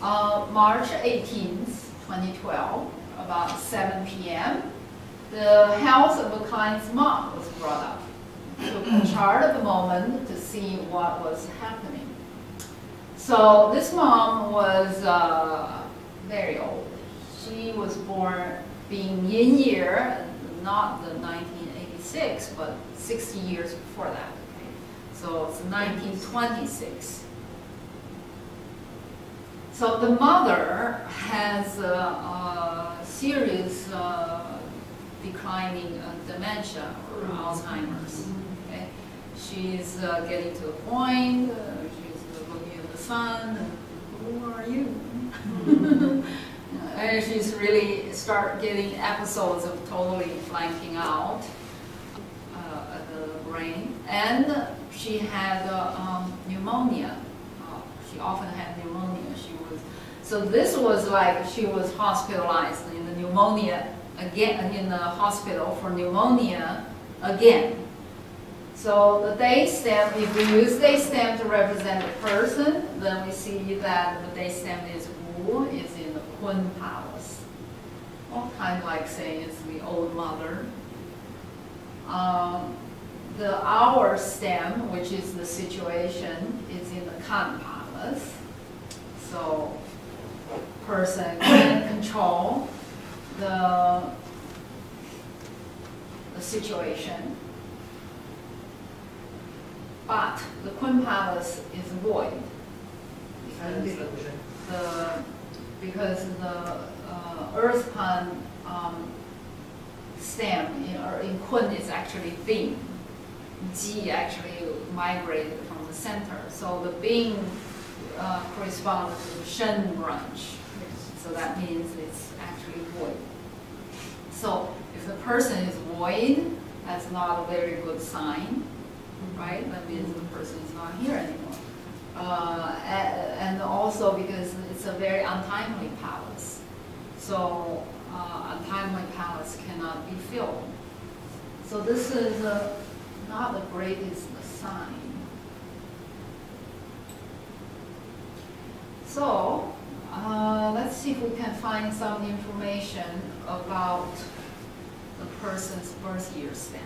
March 18th, 2012, about 7 p.m., the health of the client's mom was brought up. Took a chart at the moment to see what was happening. So this mom was very old. She was born being Yin year, not the 1986, but 60 years before that. Okay? So it's 1926. So the mother has a serious declining dementia or Alzheimer's. Okay? She's getting to a point, she's looking at the sun, who are you? And she's really start getting episodes of totally blanking out at the brain. And she had pneumonia. She often had pneumonia. So this was like she was hospitalized in the pneumonia again, in the hospital for pneumonia again. So the day stamp, if we use day stamp to represent the person, then we see that the day stamp is Wu, is in the Kun Palace. Well, kind of like saying it's the old mother. The hour stamp, which is the situation, is in the Kan Palace. So person can control the situation, but the Kun Palace is void because the Earth Pan stamp in Kun is actually Bing. Ji actually migrated from the center, so the Bing corresponds to the Shen branch. So that means it's actually void. So if the person is void, that's not a very good sign, right? That means the person is not here anymore. And also because it's a very untimely palace. So untimely palace cannot be filled. So this is not the greatest sign. So let's see if we can find some information about the person's birth year stamp.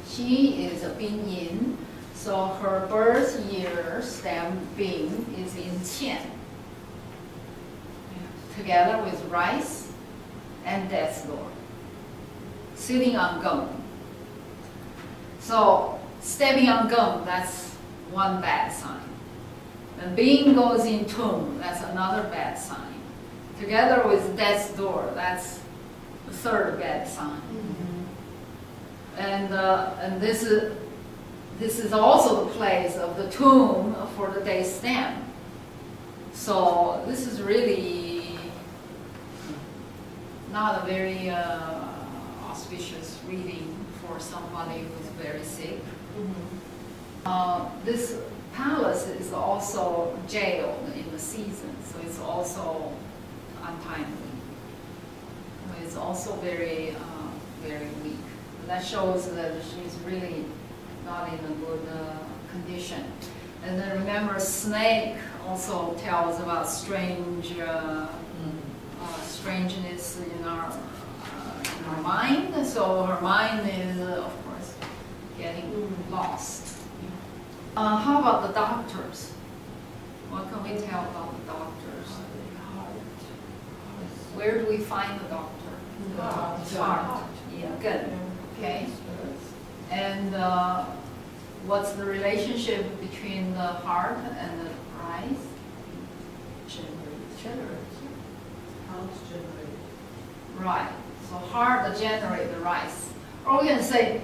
She is a Bing Yin, so her birth year stamp Bing is in Qian, together with rice and death's door, sitting on gum. So stepping on gum, that's one bad sign. When Bing goes in tomb, that's another bad sign. Together with death's door, that's the third bad sign. And this is also the place of the tomb for the day stamp. So this is really not a very auspicious reading for somebody who's very sick. This palace is also jailed in the season, so it's also untimely. It's also very, very weak. That shows that she's really not in a good condition. And then remember, snake also tells about strange strangeness in our mind. So her mind is, of course, getting lost. How about the doctors? What can we tell about the doctors? Where do we find the doctor? Heart. Yeah, good. Okay. And what's the relationship between the heart and the rice? Generate. Heart generate. Right. So heart generate the rice. Or we can say,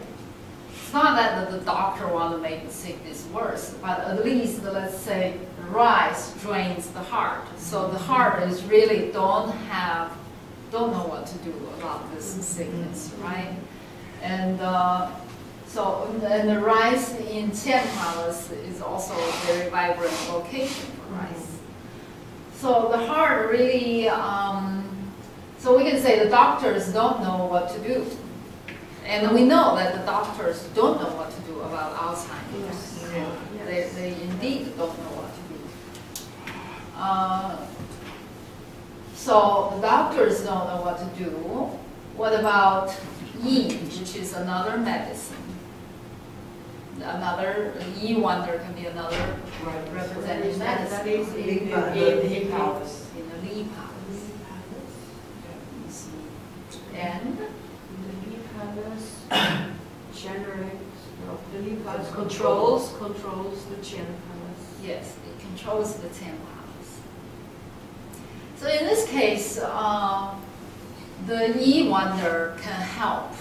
it's not that the doctor wants to make the sickness worse, but at least, let's say, the rice drains the heart. So the heart is really don't know what to do about this sickness, right? And and the rice in Qian Palace is also a very vibrant location for rice. So the heart really, so we can say the doctors don't know what to do. And we know that the doctors don't know what to do about Alzheimer's. Yeah. They indeed don't know what to do. So the doctors don't know what to do. What about Ying, which is another medicine? Another Yi wonder can be another representative medicine. That is in the Li Palace. In the Li Palace. You see. And The Li Palace generates, The Li Palace controls the Qian Palace. yes, it controls the Tian Palace. So in this case, the Yi wonder can help,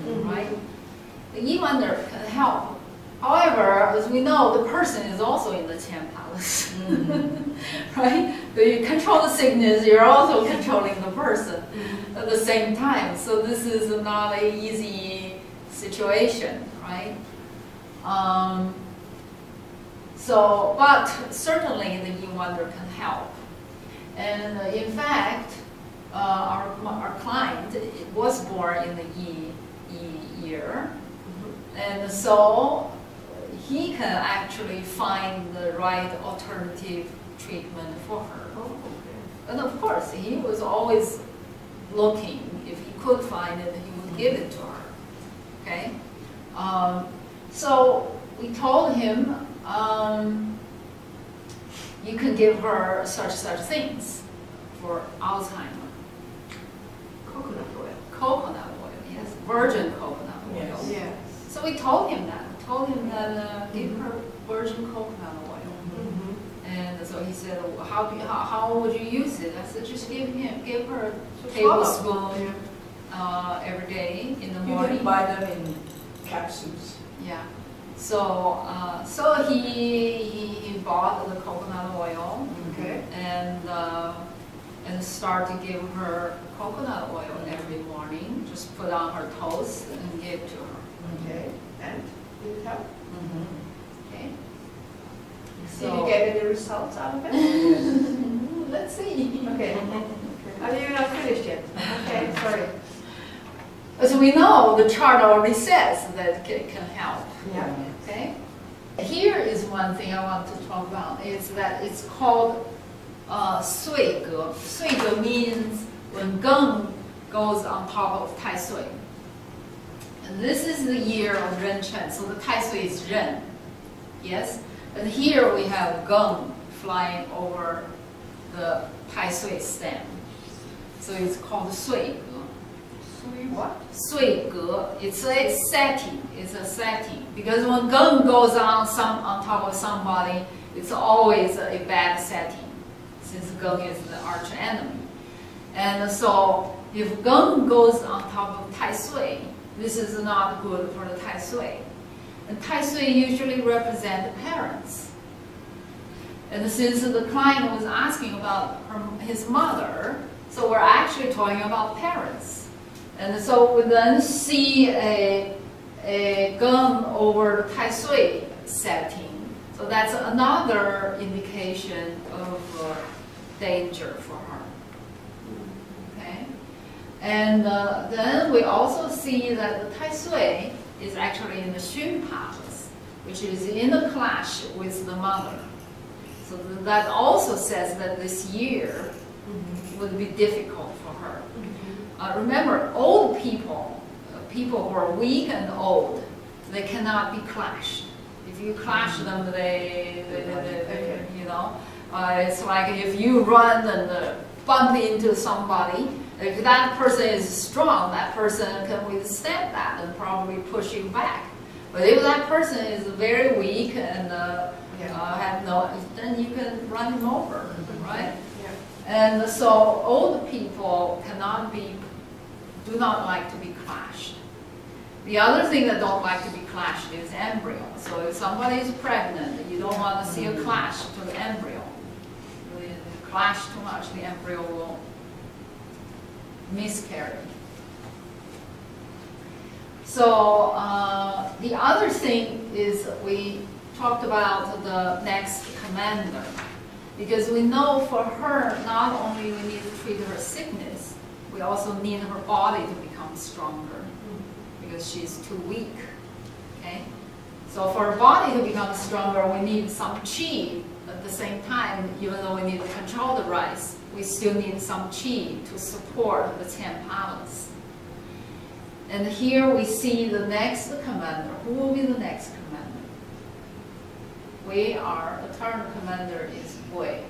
right? The Yi wonder can help. However, as we know, the person is also in the Tian Palace, right? So you control the sickness, you're also controlling the person at the same time. So this is not an easy situation, right? But certainly the Yi wonder can help. And in fact, our client was born in the Yi year. And so he can actually find the right alternative treatment for her. Oh, okay. And of course, he was always looking. If he could find it, he would give it to her. Okay? So we told him, you can give her such things for Alzheimer. Coconut oil. Coconut oil, yes. Virgin coconut oil. Yes. Yes. So we told him that. Give her virgin coconut oil. And so he said, well, how would you use it? I said, just give her a tablespoon every day in the You morning. can buy them in capsules. Yeah. So he bought the coconut oil Okay. and start to give her coconut oil every morning. Just put on her toast and give to her. Okay. And did it help? Okay. Did you get any results out of it? Let's see. Okay. Are you not finished yet? Okay, sorry. As we know, the chart already says that it can help. Yeah. Okay. Here is one thing I want to talk about. Is that it's called 岁格. 岁格 means when Geng goes on top of Tai Sui. And this is the year of Ren Chen, so the Tai Sui is Ren. Yes? And here we have Geng flying over the Tai Sui stem. So it's called 岁格. What? 岁格, it's a setting. It's a setting because when Geng goes on top of somebody, it's always a bad setting, since Geng is the arch enemy. And so if Geng goes on top of Tai Sui, this is not good for the Tai Sui. And Tai Sui usually represent parents. And since the client was asking about his mother, so we're actually talking about parents. And so we then see a Geng over the Tai Sui setting. So that's another indication of danger for her. Okay? And then we also see that the Tai Sui is actually in the Xun Palace, which is in a clash with the mother. So that also says that this year would be difficult for her. Remember, old people, people who are weak and old, they cannot be clashed. If you clash them, you know, it's like if you run and bump into somebody, if that person is strong, that person can withstand that and probably push you back. But if that person is very weak and have no, then you can run him over, right? Yeah. And so old people do not like to be clashed. The other thing that don't like to be clashed is embryo. So if somebody is pregnant, you don't want to see a clash to the embryo. If you clash too much, the embryo will miscarry. So the other thing is we talked about the next commander. Because we know for her, not only we need to treat her sickness, we also need her body to become stronger because she's too weak. Okay? So for our body to become stronger, we need some qi. At the same time, even though we need to control the rice, we still need some qi to support the 10 palace. And here we see the next commander. Who will be the next commander? We are, the turn commander is Wei.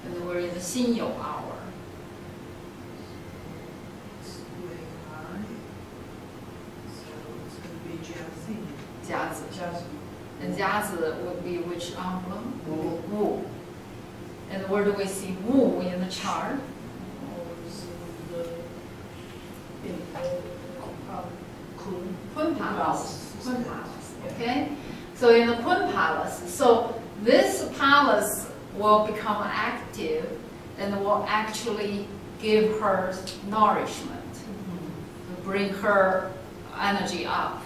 And we're in the Xinyu hour. Jiazi. And Jiazi would be which emblem? Wu. And where do we see Wu in the chart? Kun Palace. Kun Palace. Okay? So in the Kun Palace, so this palace will become active and will actually give her nourishment, to bring her energy up.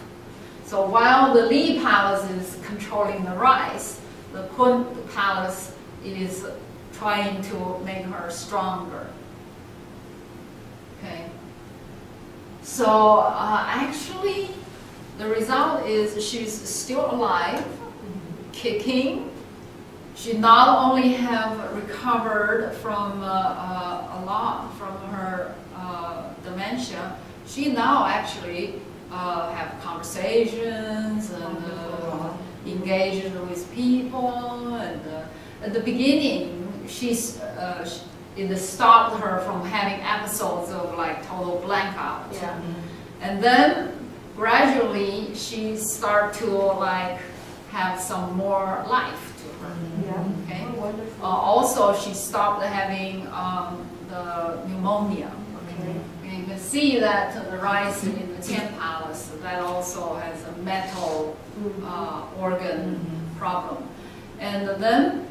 So while the Li Palace is controlling the rice, the Kun Palace is trying to make her stronger. Okay. So actually, the result is she's still alive, kicking. She not only have recovered from a lot from her dementia, she now actually have conversations and engaged with people. And at the beginning, it stopped her from having episodes of like total blackout. Yeah. And then gradually she started to like have some more life to her. Yeah. Okay. Oh, wonderful. Also, she stopped having the pneumonia. Okay. And you can see that the rice in the 10 palace, that also has a metal organ problem. And then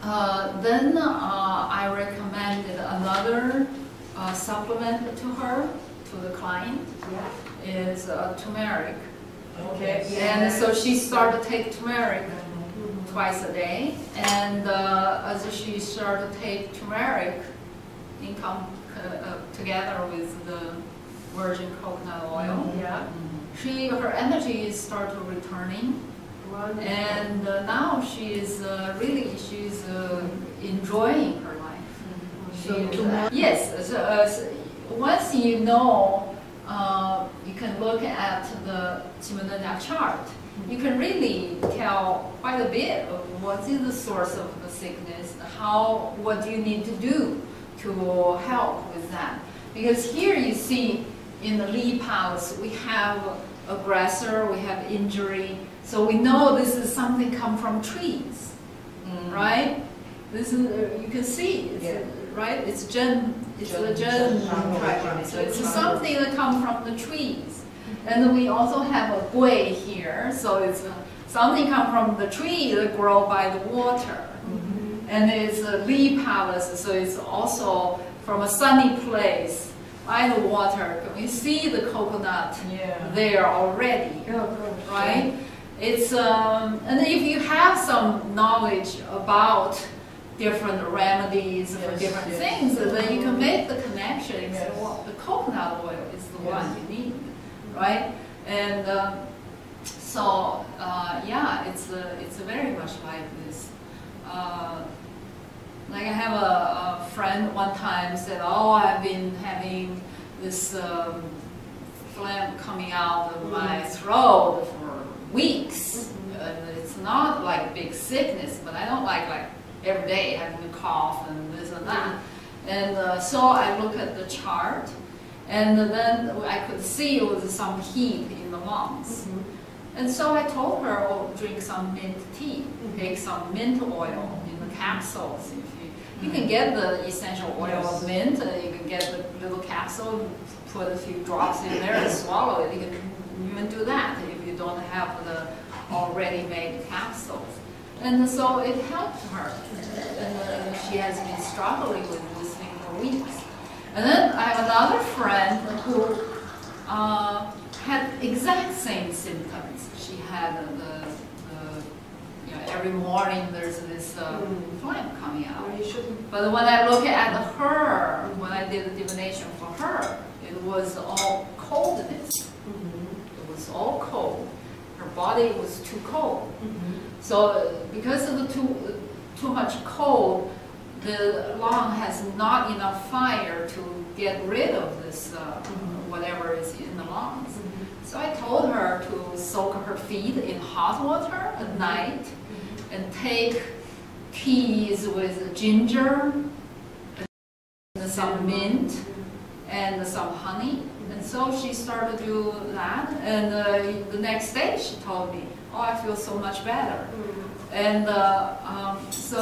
I recommended another supplement to her, to the client, is turmeric. Okay. And so she started to take turmeric twice a day. And as she started to take turmeric together with the virgin coconut oil, Yeah. her energy started returning. Wonderful. And now she's enjoying her life. Yes. So, once you know, you can look at the奇门遁甲chart. You can really tell quite a bit of what is the source of the sickness. What do you need to do to help with that? Because here you see in the Li Palace we have aggressor, we have injury. So we know this is something come from trees, right? This is you can see, right? It's the gen traction. So it's something that comes from the trees. And then we also have a gui here, so it's something come from the tree that grow by the water. And it's a Li Palace, so it's also from a sunny place by the water. Can we see the coconut there already, right? It's and if you have some knowledge about different remedies for different things, then you can make the connection and say, well, the coconut oil is the one you need, right? And so yeah, it's very much like this. Like I have a friend one time said, oh, I've been having this phlegm coming out of my throat for weeks. It's not like big sickness, but I don't like every day having a cough and this and that. And so I look at the chart, and then I could see it was some heat in the lungs. And so I told her, oh, drink some mint tea, take some mint oil in the capsules. You can get the essential oil of mint, you can get the little capsule, put a few drops in there and swallow it. You can even do that if you don't have the already made capsules. And so it helped her. And she has been struggling with this thing for weeks. And then I have another friend who had exact same symptoms. She had every morning there's this phlegm coming out. But when I look at her, when I did the divination for her, it was all coldness. It was all cold. Her body was too cold. So because of the too much cold, the lung has not enough fire to get rid of this whatever is in the lungs. So I told her to soak her feet in hot water at night and take teas with ginger and some mint and some honey. And so she started to do that, and the next day she told me, oh, I feel so much better. And so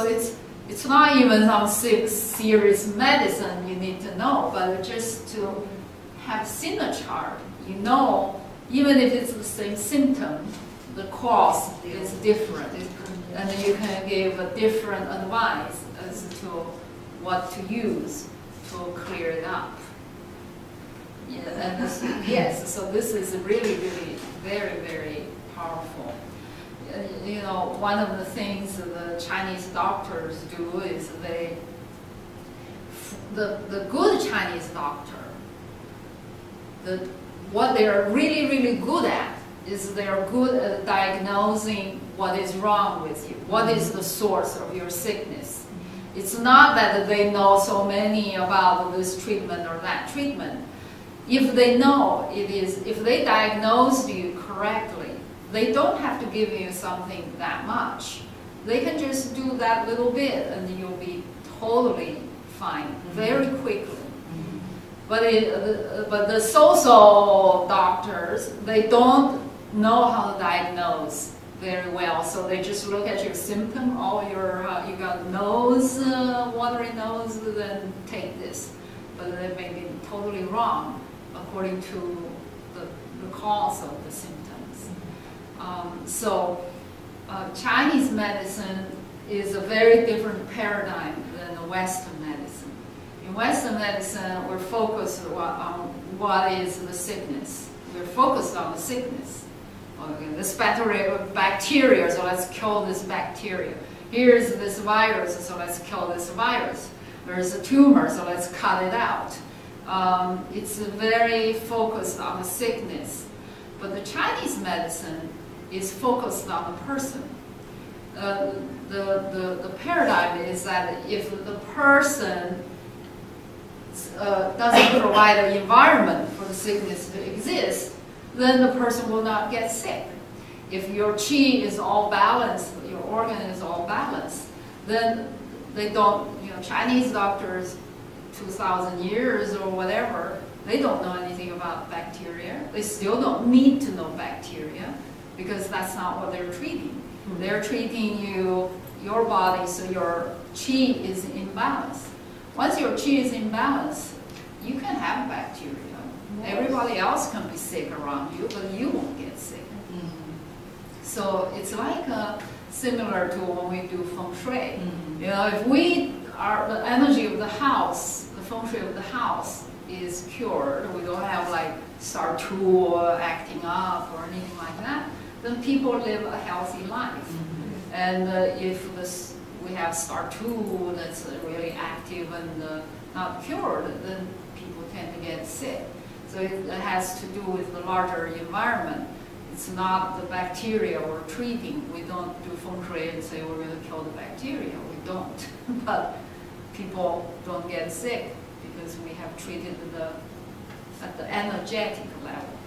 it's not even some serious medicine you need to know, but just to have seen a chart, you know, even if it's the same symptom, the cause is different, and you can give a different advice as to what to use to clear it up. Yeah, and this, yes, so this is really, really very, very powerful. You know, one of the things the Chinese doctors do is the good Chinese doctor, what they are really, really good at is they are good at diagnosing what is wrong with you, what is the source of your sickness. It's not that they know so many about this treatment or that treatment. If they know it is, if they diagnosed you correctly, they don't have to give you something that much. They can just do that little bit and you'll be totally fine very quickly. But the so-so doctors, they don't know how to diagnose very well. So they just look at your symptom, oh, you got nose, watery nose, then take this. But they may be totally wrong according to the cause of the symptoms. Chinese medicine is a very different paradigm than the Western medicine. In Western medicine, we're focused on what is the sickness. We're focused on the sickness. Okay, this bacteria, so let's kill this bacteria. Here's this virus, so let's kill this virus. There's a tumor, so let's cut it out. It's very focused on the sickness. But the Chinese medicine is focused on the person. The paradigm is that if the person doesn't provide an environment for the sickness to exist, then the person will not get sick. If your qi is all balanced, your organ is all balanced, then they don't, you know, Chinese doctors, 2,000 years or whatever, they don't know anything about bacteria. They still don't need to know bacteria because that's not what they're treating. They're treating your body so your qi is in balance. Once your qi is in balance, you can have bacteria. Everybody else can be sick around you, but you won't get sick. So it's like similar to when we do feng shui. You know, if the energy of the house, the feng shui of the house is cured, we don't have like star 2 acting up or anything like that, then people live a healthy life. And if we have star 2 that's really active and not cured, then people tend to get sick. So it has to do with the larger environment. It's not the bacteria we're treating. We don't do feng shui and say we're going to kill the bacteria. We don't. But people don't get sick because we have treated at the energetic level.